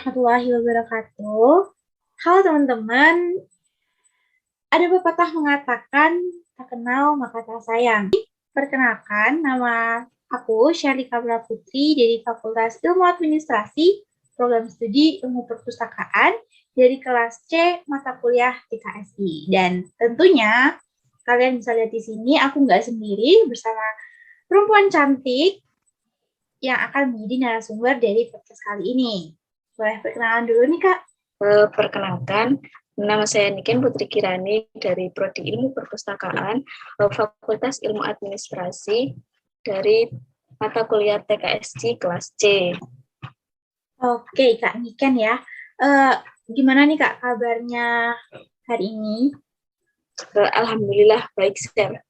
warahmatullahi wabarakatuh. Halo teman-teman, ada pepatah mengatakan, tak kenal maka tak sayang. Perkenalkan, nama aku Syarika Putri dari Fakultas Ilmu Administrasi, Program Studi Ilmu Perpustakaan, dari kelas C mata kuliah TKSI. Dan tentunya, kalian bisa lihat di sini, aku nggak sendiri bersama perempuan cantik yang akan menjadi narasumber dari podcast kali ini. Boleh perkenalan dulu nih, Kak? Perkenalkan, nama saya Niken Putri Kirani dari Prodi Ilmu Perpustakaan, Fakultas Ilmu Administrasi dari mata kuliah TKSI kelas C. Oke, Kak Niken ya. Gimana nih Kak kabarnya hari ini? Alhamdulillah baik, Sir.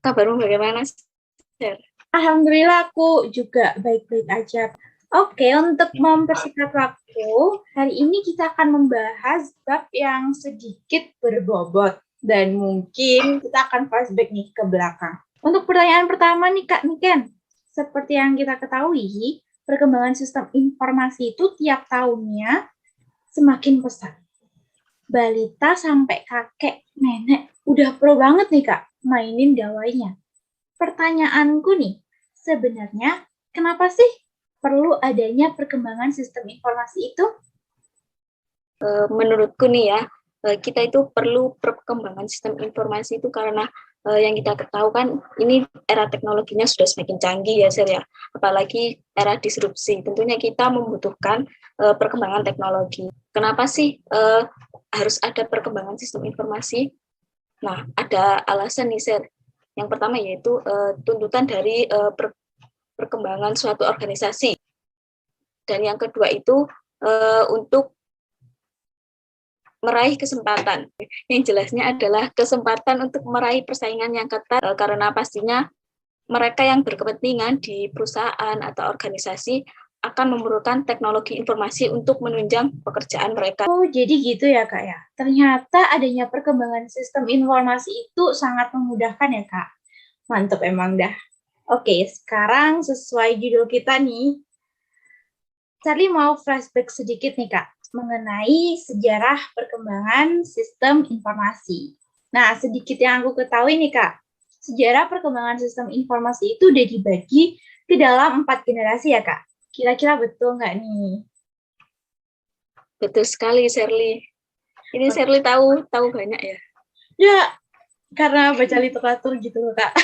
Kabarmu bagaimana, Sir? Alhamdulillah aku juga baik-baik aja. Oke, untuk mempersingkat waktu, hari ini kita akan membahas bab yang sedikit berbobot dan mungkin kita akan flashback nih ke belakang. Untuk pertanyaan pertama nih Kak Niken, seperti yang kita ketahui, perkembangan sistem informasi itu tiap tahunnya semakin pesat. Balita sampai kakek, nenek, udah pro banget nih Kak mainin gawainya. Pertanyaanku nih, sebenarnya kenapa sih perlu adanya perkembangan sistem informasi itu? Menurutku nih ya, kita itu perlu perkembangan sistem informasi itu karena yang kita ketahui kan ini era teknologinya sudah semakin canggih ya, Sir ya. Apalagi era disrupsi. Tentunya kita membutuhkan perkembangan teknologi. Kenapa sih harus ada perkembangan sistem informasi? Nah, ada alasan nih, Sir. Yang pertama yaitu tuntutan dari perkembangan suatu organisasi. Dan yang kedua itu untuk meraih kesempatan. Yang jelasnya adalah kesempatan untuk meraih persaingan yang ketat karena pastinya mereka yang berkepentingan di perusahaan atau organisasi akan memerlukan teknologi informasi untuk menunjang pekerjaan mereka. Oh, jadi gitu ya Kak ya. Ternyata adanya perkembangan sistem informasi itu sangat memudahkan ya Kak. Mantap emang dah. Oke, sekarang sesuai judul kita nih, Charlie mau flashback sedikit nih Kak, mengenai sejarah perkembangan sistem informasi. Nah, sedikit yang aku ketahui nih Kak, sejarah perkembangan sistem informasi itu udah dibagi ke dalam 4 generasi ya Kak. Kira-kira betul nggak nih? Betul sekali, Shirley. Ini Shirley tahu banyak ya? Ya, karena baca literatur gitu loh Kak.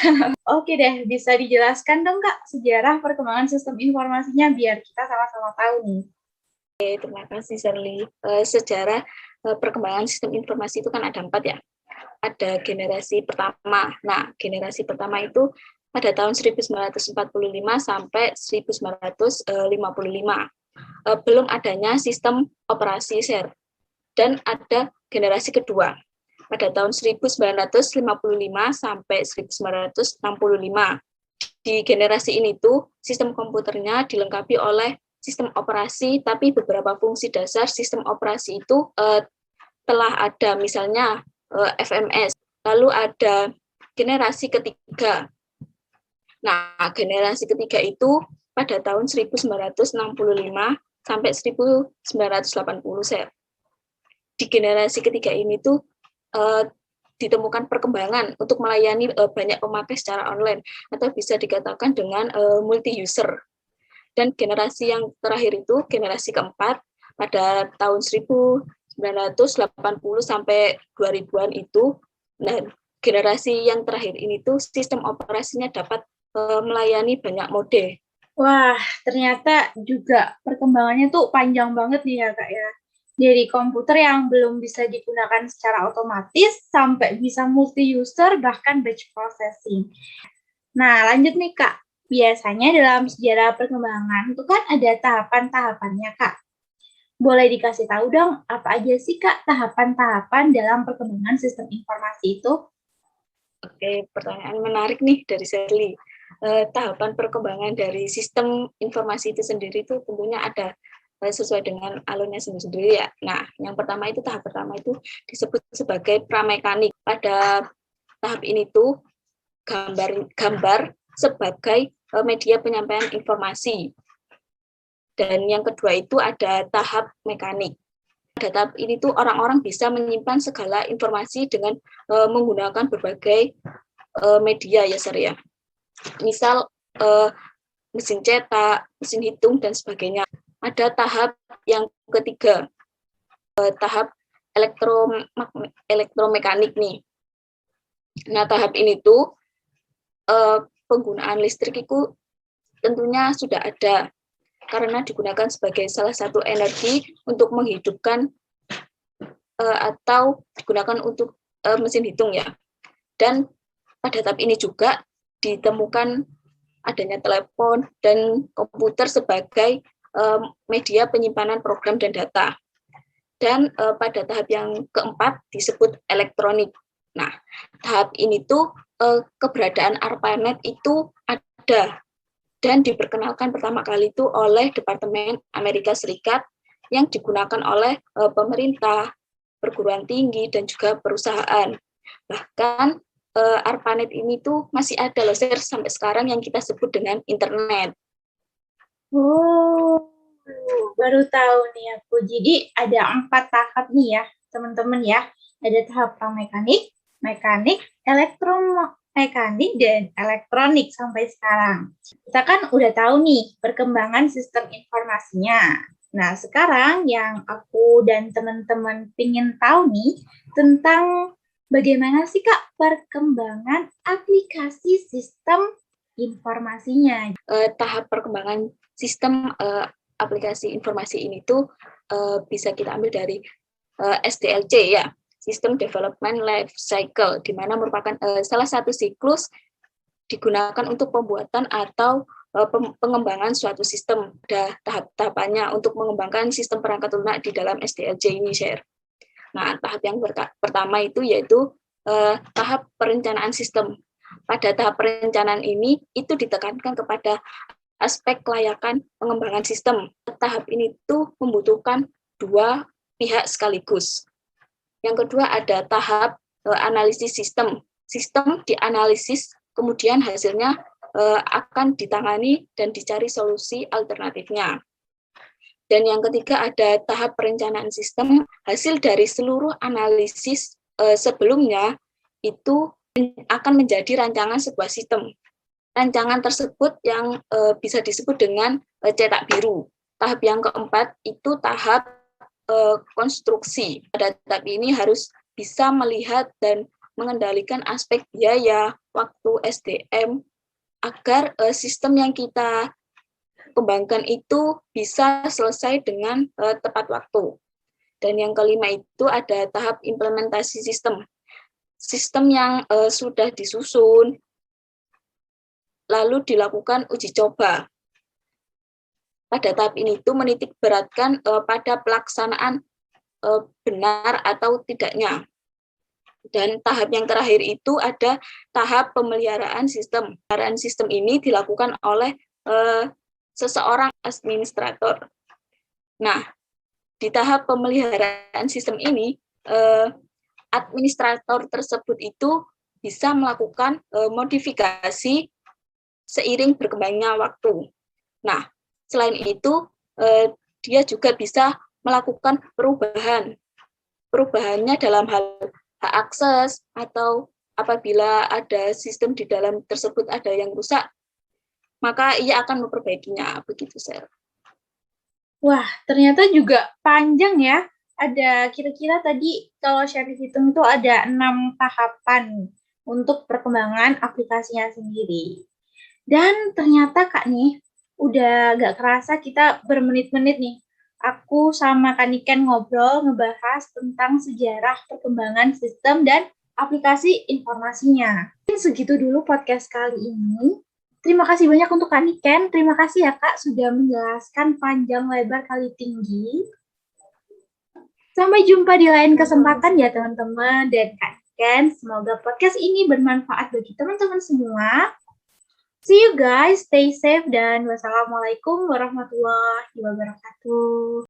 Oke deh, bisa dijelaskan dong Kak sejarah perkembangan sistem informasinya biar kita sama-sama tahu nih. Oke, terima kasih Shirley. Sejarah perkembangan sistem informasi itu kan ada 4 ya. Ada generasi pertama. Nah, generasi pertama itu pada tahun 1945 sampai 1955. Belum adanya sistem operasi share. Dan ada generasi kedua pada tahun 1955 sampai 1965. Di generasi ini tuh sistem komputernya dilengkapi oleh sistem operasi, tapi beberapa fungsi dasar sistem operasi itu telah ada, misalnya FMS. Lalu ada generasi ketiga. Nah, generasi ketiga itu pada tahun 1965 sampai 1980. Di generasi ketiga ini tuh ditemukan perkembangan untuk melayani banyak pemakai secara online atau bisa dikatakan dengan multi-user. Dan generasi yang terakhir itu, generasi keempat, pada tahun 1980 sampai 2000-an itu, nah generasi yang terakhir ini tuh sistem operasinya dapat melayani banyak mode. Wah, ternyata juga perkembangannya tuh panjang banget nih ya Kak ya. Dari komputer yang belum bisa digunakan secara otomatis sampai bisa multi-user bahkan batch processing. Nah, lanjut nih Kak. Biasanya dalam sejarah perkembangan itu kan ada tahapan-tahapannya Kak. Boleh dikasih tahu dong apa aja sih Kak tahapan-tahapan dalam perkembangan sistem informasi itu? Oke, pertanyaan menarik nih dari Shirley. Tahapan perkembangan dari sistem informasi itu sendiri itu tentunya ada sesuai dengan alurnya sendiri ya. Nah, yang pertama itu tahap pertama itu disebut sebagai pramekanik. Pada tahap ini tuh gambar sebagai media penyampaian informasi. Dan yang kedua itu ada tahap mekanik. Pada tahap ini tuh orang-orang bisa menyimpan segala informasi dengan menggunakan berbagai media ya Sir ya. Misal mesin cetak, mesin hitung dan sebagainya. Ada tahap yang ketiga, tahap elektromekanik nih. Nah, tahap ini tuh penggunaan listrik itu tentunya sudah ada karena digunakan sebagai salah satu energi untuk menghidupkan atau digunakan untuk mesin hitung ya. Dan pada tahap ini juga ditemukan adanya telepon dan komputer sebagai media penyimpanan program dan data. Dan pada tahap yang keempat disebut elektronik. Nah, tahap ini tuh keberadaan ARPANET itu ada dan diperkenalkan pertama kali itu oleh Departemen Amerika Serikat yang digunakan oleh pemerintah, perguruan tinggi, dan juga perusahaan. Bahkan ARPANET ini tuh masih ada loh Sir, sampai sekarang yang kita sebut dengan internet. Oh, baru tahu nih aku. Jadi ada 4 tahap nih ya, teman-teman ya. Ada tahap mekanik, elektromekanik, dan elektronik sampai sekarang. Kita kan udah tahu nih perkembangan sistem informasinya. Nah, sekarang yang aku dan teman-teman ingin tahu nih tentang bagaimana sih Kak perkembangan aplikasi sistem informasinya. Tahap perkembangan sistem aplikasi informasi ini tuh bisa kita ambil dari SDLC ya, System Development Life Cycle, di mana merupakan salah satu siklus digunakan untuk pembuatan atau pengembangan suatu sistem. Ada tahap-tahapannya untuk mengembangkan sistem perangkat lunak di dalam SDLC ini, Share. Nah, tahap yang pertama itu yaitu tahap perencanaan sistem. Pada tahap perencanaan ini, itu ditekankan kepada aspek kelayakan pengembangan sistem. Tahap ini tuh membutuhkan 2 pihak sekaligus. Yang kedua ada tahap analisis sistem. Sistem dianalisis, kemudian hasilnya akan ditangani dan dicari solusi alternatifnya. Dan yang ketiga ada tahap perencanaan sistem. Hasil dari seluruh analisis sebelumnya itu akan menjadi rancangan sebuah sistem. Rancangan tersebut yang bisa disebut dengan cetak biru. Tahap yang keempat itu tahap konstruksi. Pada tahap ini harus bisa melihat dan mengendalikan aspek biaya, waktu, SDM, agar sistem yang kita kembangkan itu bisa selesai dengan tepat waktu. Dan yang kelima itu ada tahap implementasi sistem. Sistem yang sudah disusun, lalu dilakukan uji coba. Pada tahap ini itu menitik beratkan pada pelaksanaan benar atau tidaknya. Dan tahap yang terakhir itu ada tahap pemeliharaan sistem. Pemeliharaan sistem ini dilakukan oleh seseorang administrator. Nah, di tahap pemeliharaan sistem ini, administrator tersebut itu bisa melakukan modifikasi seiring berkembangnya waktu. Nah, selain itu, dia juga bisa melakukan perubahan. Perubahannya dalam hal hak akses atau apabila ada sistem di dalam tersebut ada yang rusak, maka ia akan memperbaikinya. Begitu, Sir. Wah, ternyata juga panjang ya. Ada kira-kira tadi kalau share hitung itu ada 6 tahapan untuk perkembangan aplikasinya sendiri. Dan ternyata Kak nih, udah gak kerasa kita bermenit-menit nih. Aku sama Kak Niken ngobrol, ngebahas tentang sejarah perkembangan sistem dan aplikasi informasinya. Segitu dulu podcast kali ini. Terima kasih banyak untuk Kak Niken. Terima kasih ya Kak sudah menjelaskan panjang lebar kali tinggi. Sampai jumpa di lain kesempatan ya teman-teman dan Kak Niken. Semoga podcast ini bermanfaat bagi teman-teman semua. See you guys, stay safe dan wassalamualaikum warahmatullahi wabarakatuh.